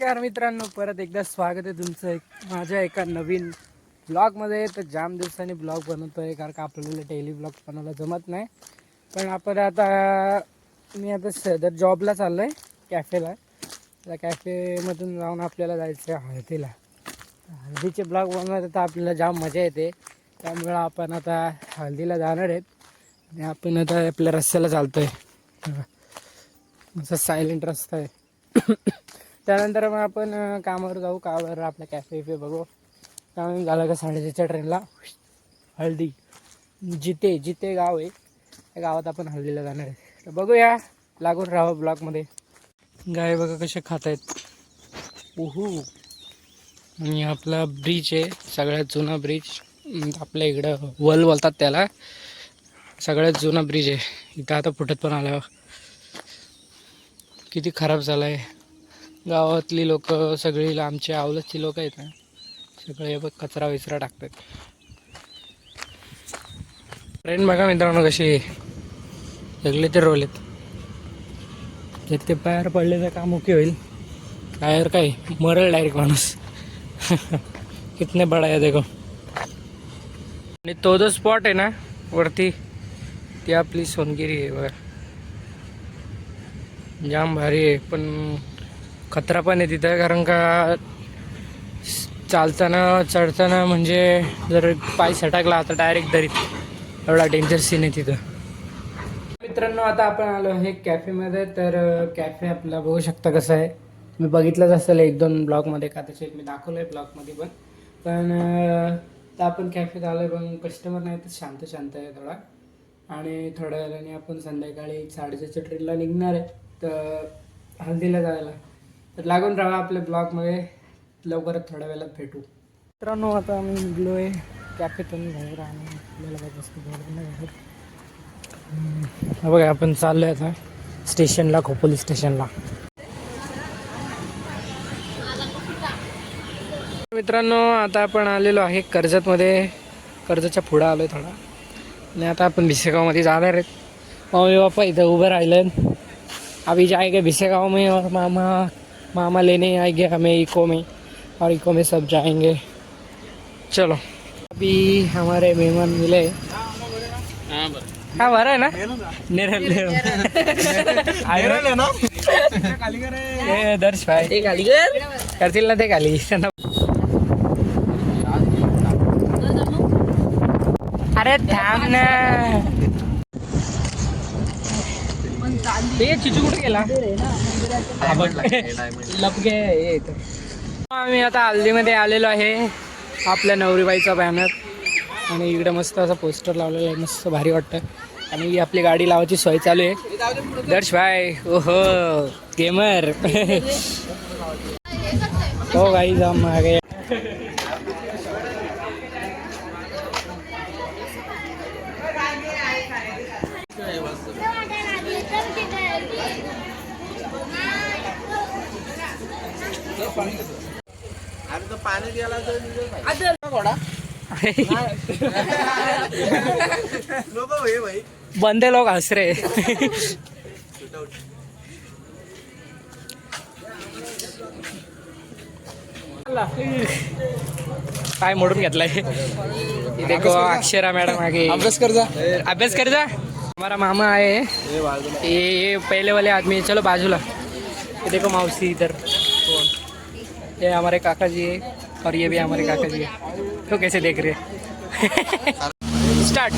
नमस्कार मित्रांनो, परत एकदा स्वागत आहे तुमचं माझ्या एका नवीन ब्लॉगमध्ये. तर जाम दिवसांनी ब्लॉग बनवतोय कारण का आपल्याला डेली ब्लॉग बनवायला जमत नाही. पण आपण मी आता सदर जॉबला चाललो आहे कॅफेला. त्या कॅफेमधून जाऊन आपल्याला जायचं आहे हळदीला. हळदीचे ब्लॉग बनवत तर आपल्याला जाम मजा येते. त्यामुळं आपण आता हळदीला जाणार आहेत आणि आपण आता आपल्या रस्त्याला चालतो आहे. असं सायलेंट रस्ता आहे. त्यानंतर मग आपण कामावर जाऊ. कामावर आपल्या कॅफे बघू. काम झालं का 6:30च्या ट्रेनला हळदी जिते गाव आहे त्या गावात आपण हळदीला जाणार आहे. तर बघूया, लागून राहा ब्लॉगमध्ये. गाय बघा कसे खात आहेत. आणि आपला ब्रिज आहे, सगळ्यात जुना ब्रिज आपल्या इकडं वल बोलतात त्याला. सगळ्यात जुना ब्रिज आहे इथं. आता फुटत पण आला. किती खराब झाला आहे. गावातली लोक सगळी आमची आवलतची लोक आहेत ना, सगळे बघ कचरा विचरा टाकतात. ट्रेन बघा मित्रांनो कशी सगळे ते रोल आहेत. जर ते पायावर पडले तर काम ओके होईल. टायर काय मरल डायरेक्ट माणूस. कितने बडा आहे देखो. आणि तो जो स्पॉट आहे ना वरती, ती आपली सोनगिरी आहे बघा. जाम भारी आहे पण खतरा पण आहे तिथं. कारण का चालताना चढताना म्हणजे जर पाय सटकला तर डायरेक्ट दरीत. एवढा डेंजर सीन आहे तिथं. मित्रांनो, आता आपण आलो आहे कॅफेमध्ये. तर कॅफे आपला बघू शकता कसं आहे. मी बघितलंच असेल 1-2 ब्लॉगमध्ये, का तसे मी दाखवलं आहे ब्लॉगमध्ये पण तर आपण कॅफेत आलो आहे. पण कस्टमर नाही तर शांत आहे थोडा. आणि थोड्या वेळाने आपण संध्याकाळी 6:30च्या ट्रेनला निघणार आहे तर हल्दीला जायला. तर लागून राहा आपल्या ब्लॉगमध्ये. लवकरच थोड्या वेळात भेटू. मित्रांनो, आता आम्ही निघलो आहे कॅफेतून बाहेर. आणि आपल्याला बघा आपण चाललो आहे आता स्टेशनला, खोपोली स्टेशनला. मित्रांनो, आता आपण आलेलो आहे कर्जतमध्ये. कर्जतच्या पुढं आलो आहे थोडा. आणि आता आपण भिसेगावमध्ये जाणार आहेत. मम्मी पप्पा इथं उभं राहिलं. अभी जाएंगे भिसेगाव में और मामा लेने आएंगे हमें इको में, और इको में सब जाएंगे. चलो, अभी हमारे मेहमान मिले. हाँ भरा है ना. दर्श भाई करतील ना ते खाली. अरे थांब ना. ते चिचू कुठे गेला. लपके. आम्ही आता हल्दीमध्ये आलेलो आहे. आपल्या नवरीबाईचा बॅनर आणि इकडे मस्त असं पोस्टर लावलेलं आहे. मस्त भारी वाटतं. आणि आपली गाडी लावायची सोय चालू आहे. दर्श भाई ओहो गेमर. हो गाई जाम आगे. पानी बंदे लोग हस रहे. काय मोडून घेतलाय. देखो अक्षरा मैडम आगे. अभ्यास कर जा. हमारा मामा आए. ये पहले वाले आदमी. चलो बाजूला. ये देखो मौसी इधर. ये हमारे काका जी है और ये भी हमारे काका जी है. तो कैसे देख रहे हैं. स्टार्ट.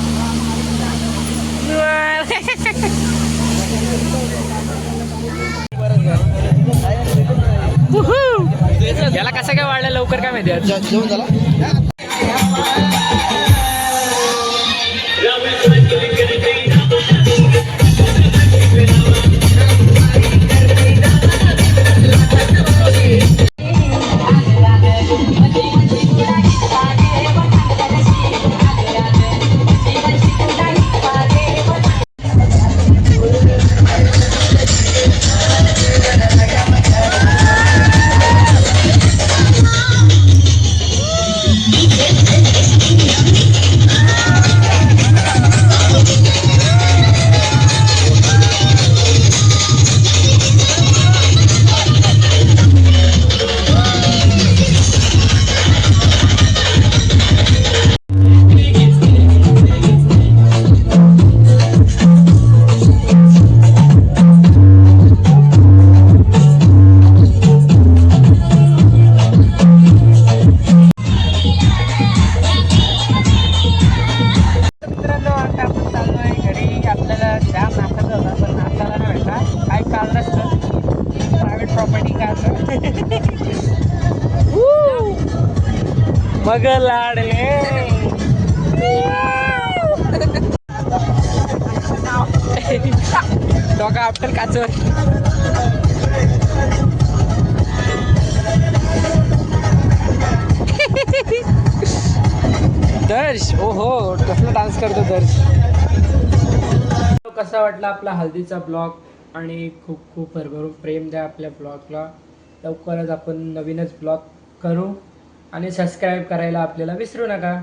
याला कसं काय वाढलं लवकर काय माहिती. जेवण झालं. मग लाडले डॉगा आफ्टर काचवर दर्श ओहो कसला डान्स करतो दर्श. कसा वाटला आपला हल्दीचा ब्लॉग आणि खूप खूप भरभरून प्रेम द्या आपल्या ब्लॉगला. लवकरच आपण नवीनच ब्लॉग करू आणि सबस्क्राईब करायला आपल्याला विसरू नका.